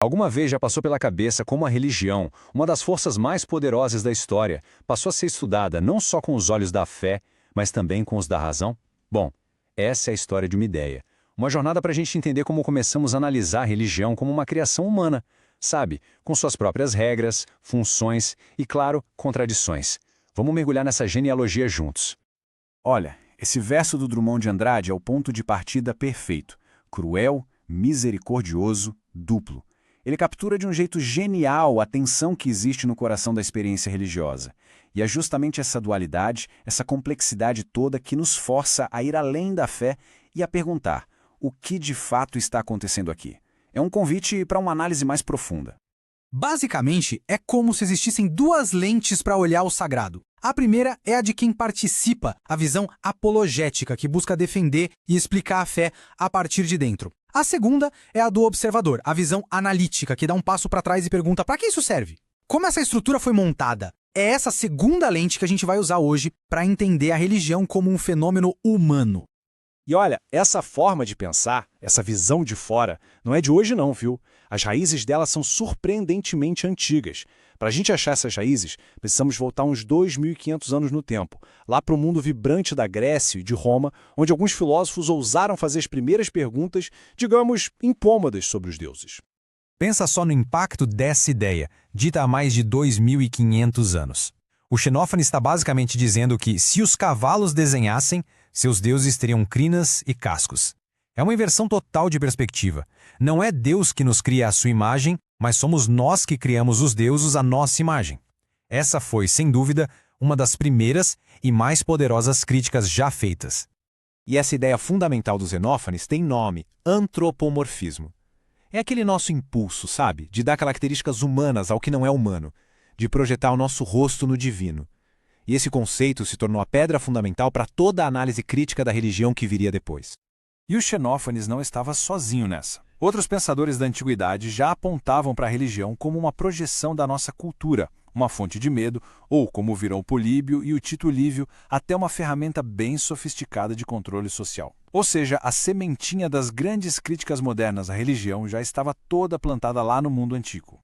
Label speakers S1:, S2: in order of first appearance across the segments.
S1: Alguma vez já passou pela cabeça como a religião, uma das forças mais poderosas da história, passou a ser estudada não só com os olhos da fé, mas também com os da razão? Bom, essa é a história de uma ideia. Uma jornada para a gente entender como começamos a analisar a religião como uma criação humana, sabe? Com suas próprias regras, funções e, claro, contradições. Vamos mergulhar nessa genealogia juntos.
S2: Olha, esse verso do Drummond de Andrade é o ponto de partida perfeito. Cruel, misericordioso, duplo. Ele captura de um jeito genial a tensão que existe no coração da experiência religiosa. E é justamente essa dualidade, essa complexidade toda que nos força a ir além da fé e a perguntar: o que de fato está acontecendo aqui? É um convite para uma análise mais profunda.
S3: Basicamente, é como se existissem duas lentes para olhar o sagrado. A primeira é a de quem participa, a visão apologética, que busca defender e explicar a fé a partir de dentro. A segunda é a do observador, a visão analítica, que dá um passo para trás e pergunta: para que isso serve? Como essa estrutura foi montada? É essa segunda lente que a gente vai usar hoje para entender a religião como um fenômeno humano.
S2: E olha, essa forma de pensar, essa visão de fora, não é de hoje não, viu? As raízes dela são surpreendentemente antigas. Para a gente achar essas raízes, precisamos voltar uns 2.500 anos no tempo, lá para o mundo vibrante da Grécia e de Roma, onde alguns filósofos ousaram fazer as primeiras perguntas, digamos, incômodas sobre os deuses.
S4: Pensa só no impacto dessa ideia, dita há mais de 2.500 anos. O Xenófanes está basicamente dizendo que, se os cavalos desenhassem, seus deuses teriam crinas e cascos. É uma inversão total de perspectiva. Não é Deus que nos cria à sua imagem, mas somos nós que criamos os deuses à nossa imagem. Essa foi, sem dúvida, uma das primeiras e mais poderosas críticas já feitas.
S2: E essa ideia fundamental do Xenófanes tem nome: antropomorfismo. É aquele nosso impulso, sabe, de dar características humanas ao que não é humano, de projetar o nosso rosto no divino. E esse conceito se tornou a pedra fundamental para toda a análise crítica da religião que viria depois. E o Xenófanes não estava sozinho nessa. Outros pensadores da antiguidade já apontavam para a religião como uma projeção da nossa cultura, uma fonte de medo, ou, como viram o Políbio e o Tito Livio, até uma ferramenta bem sofisticada de controle social. Ou seja, a sementinha das grandes críticas modernas à religião já estava toda plantada lá no mundo antigo.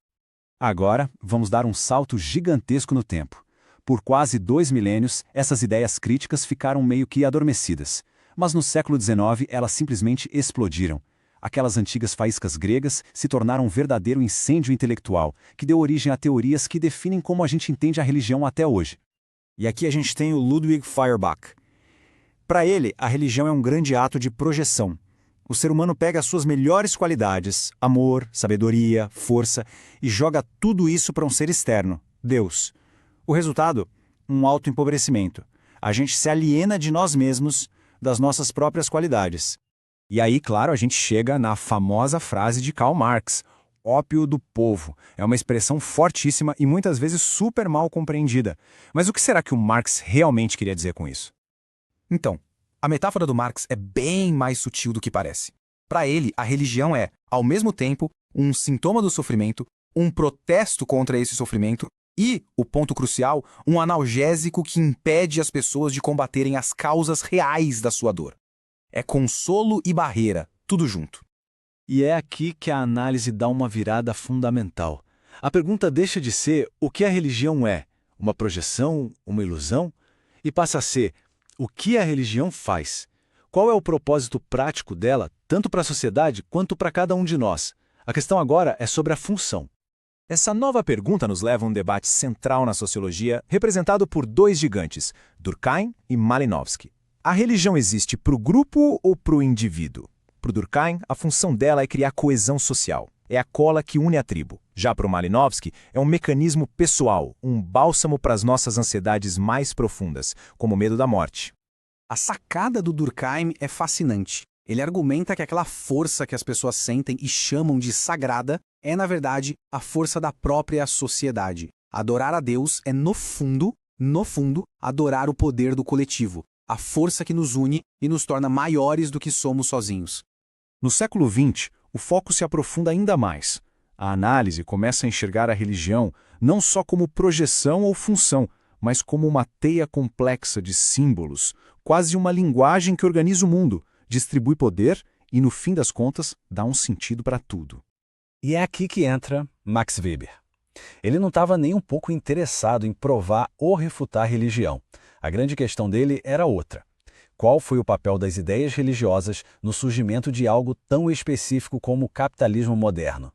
S1: Agora, vamos dar um salto gigantesco no tempo. Por quase 2 milênios, essas ideias críticas ficaram meio que adormecidas. Mas no século XIX, elas simplesmente explodiram. Aquelas antigas faíscas gregas se tornaram um verdadeiro incêndio intelectual, que deu origem a teorias que definem como a gente entende a religião até hoje.
S2: E aqui a gente tem o Ludwig Feuerbach. Para ele, a religião é um grande ato de projeção. O ser humano pega as suas melhores qualidades, amor, sabedoria, força, e joga tudo isso para um ser externo, Deus. O resultado? Um autoempobrecimento. A gente se aliena de nós mesmos, das nossas próprias qualidades.
S1: E aí, claro, a gente chega na famosa frase de Karl Marx: ópio do povo. É uma expressão fortíssima e muitas vezes super mal compreendida. Mas o que será que o Marx realmente queria dizer com isso?
S3: Então, a metáfora do Marx é bem mais sutil do que parece. Para ele, a religião é, ao mesmo tempo, um sintoma do sofrimento, um protesto contra esse sofrimento e, o ponto crucial, um analgésico que impede as pessoas de combaterem as causas reais da sua dor. É consolo e barreira, tudo junto.
S2: E é aqui que a análise dá uma virada fundamental. A pergunta deixa de ser o que a religião é, uma projeção, uma ilusão, e passa a ser o que a religião faz. Qual é o propósito prático dela, tanto para a sociedade quanto para cada um de nós? A questão agora é sobre a função. Essa nova pergunta nos leva a um debate central na sociologia, representado por dois gigantes, Durkheim e Malinowski. A religião existe para o grupo ou para o indivíduo? Para o Durkheim, a função dela é criar coesão social. É a cola que une a tribo. Já para o Malinowski, é um mecanismo pessoal, um bálsamo para as nossas ansiedades mais profundas, como o medo da morte.
S3: A sacada do Durkheim é fascinante. Ele argumenta que aquela força que as pessoas sentem e chamam de sagrada é, na verdade, a força da própria sociedade. Adorar a Deus é, no fundo, adorar o poder do coletivo, a força que nos une e nos torna maiores do que somos sozinhos.
S2: No século XX, o foco se aprofunda ainda mais. A análise começa a enxergar a religião não só como projeção ou função, mas como uma teia complexa de símbolos, quase uma linguagem que organiza o mundo, distribui poder e, no fim das contas, dá um sentido para tudo. E é aqui que entra Max Weber. Ele não estava nem um pouco interessado em provar ou refutar a religião. A grande questão dele era outra. Qual foi o papel das ideias religiosas no surgimento de algo tão específico como o capitalismo moderno?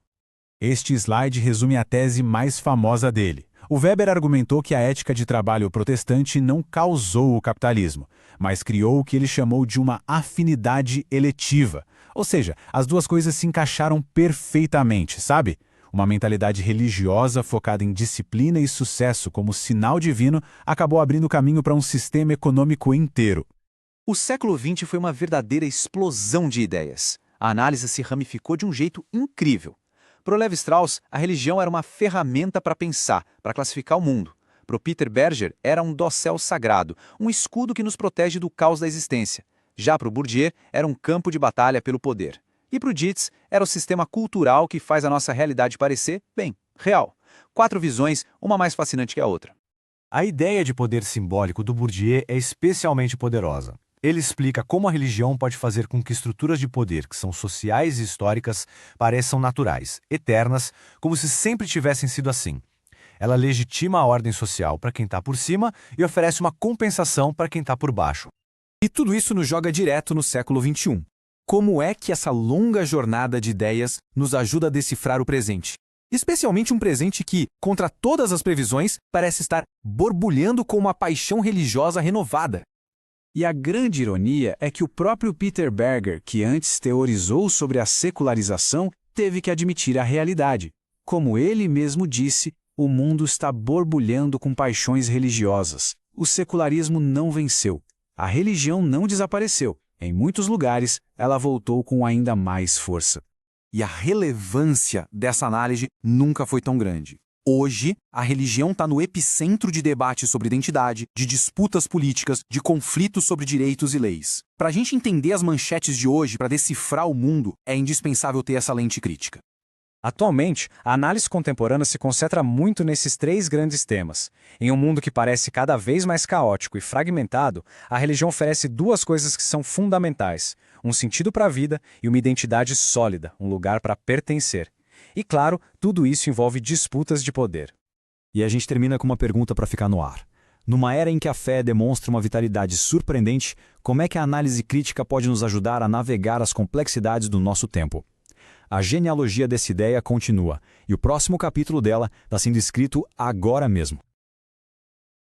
S5: Este slide resume a tese mais famosa dele. O Weber argumentou que a ética de trabalho protestante não causou o capitalismo, mas criou o que ele chamou de uma afinidade eletiva. Ou seja, as duas coisas se encaixaram perfeitamente, sabe? Uma mentalidade religiosa focada em disciplina e sucesso como sinal divino acabou abrindo caminho para um sistema econômico inteiro.
S6: O século XX foi uma verdadeira explosão de ideias. A análise se ramificou de um jeito incrível. Para o Levi-Strauss, a religião era uma ferramenta para pensar, para classificar o mundo. Para o Peter Berger, era um dossel sagrado, um escudo que nos protege do caos da existência. Já para o Bourdieu, era um campo de batalha pelo poder. E para o Dietz, era o sistema cultural que faz a nossa realidade parecer, bem, real. 4 visões, uma mais fascinante que a outra.
S4: A ideia de poder simbólico do Bourdieu é especialmente poderosa. Ele explica como a religião pode fazer com que estruturas de poder que são sociais e históricas pareçam naturais, eternas, como se sempre tivessem sido assim. Ela legitima a ordem social para quem está por cima e oferece uma compensação para quem está por baixo.
S7: E tudo isso nos joga direto no século XXI. Como é que essa longa jornada de ideias nos ajuda a decifrar o presente? Especialmente um presente que, contra todas as previsões, parece estar borbulhando com uma paixão religiosa renovada.
S3: E a grande ironia é que o próprio Peter Berger, que antes teorizou sobre a secularização, teve que admitir a realidade. Como ele mesmo disse, o mundo está borbulhando com paixões religiosas. O secularismo não venceu. A religião não desapareceu. Em muitos lugares, ela voltou com ainda mais força.
S7: E a relevância dessa análise nunca foi tão grande. Hoje, a religião está no epicentro de debates sobre identidade, de disputas políticas, de conflitos sobre direitos e leis. Para a gente entender as manchetes de hoje, para decifrar o mundo, é indispensável ter essa lente crítica.
S1: Atualmente, a análise contemporânea se concentra muito nesses 3 grandes temas. Em um mundo que parece cada vez mais caótico e fragmentado, a religião oferece 2 coisas que são fundamentais: um sentido para a vida e uma identidade sólida, um lugar para pertencer. E claro, tudo isso envolve disputas de poder.
S2: E a gente termina com uma pergunta para ficar no ar. Numa era em que a fé demonstra uma vitalidade surpreendente, como é que a análise crítica pode nos ajudar a navegar as complexidades do nosso tempo? A genealogia dessa ideia continua, e o próximo capítulo dela está sendo escrito agora mesmo.